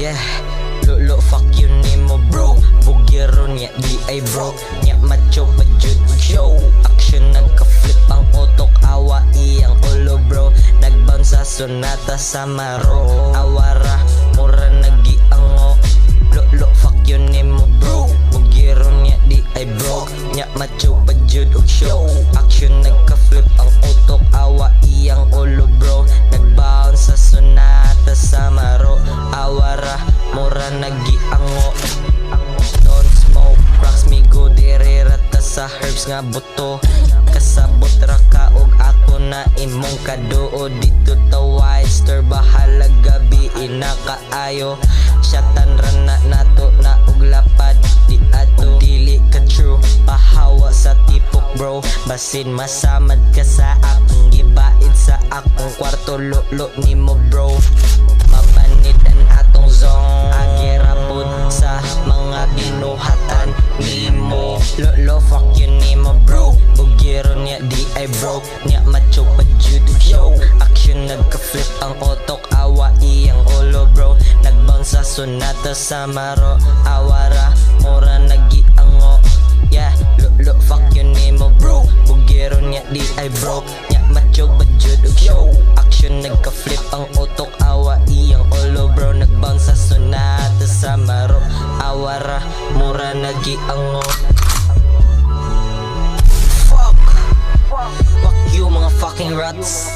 Yeah, lolo fuck you nimo bro. Bugiro niya di ay bro. Niya macho pa jud show. Action nagka-flip ang utok awa iyang ulo bro. Nagbounce sa sonata sa maro. Awara mura nagiango. Lolo fuck you nimo bro. Bugiro niya di ay bro. Niya macho pa jud show. Action nagka-flip ang utok awa iyang ulo bro. Nagbounce sa sonata sa maro. Awara mura nagiango. Don't smoke rocks me go direrata sa herbs nga buto. Kasabot ra ka og ako na imong kaduo. Dito tawai stir bahala gabi ina kaayo. Syatan ra na nato na og lapad. Di ato dili ka true. Pahawa sa tipok bro. Basin masamad ka sa akong gibaid sa akong kwarto. Lolo nimo bro. Mapanid ang atong zone. Agirapod sa mga binuhatan nimo. Lolo fuck you nimo bro. Bugiro niya di ay broke. Niya macho pa jud show. Action nagka-flip ang otok awa iyang ulo bro. Nagbounce sa sonata sa maro. Awara mura nagiango. Yeah, lolo fuck you nimo bro. Bugiro niya di ay broke. Niya macho pa jud show. Action nagka-flip ang utok awa iyang ulo bro. Nagbounce sa sonata sa maro. Awara mura nagiango. Fuck you mga fucking rats.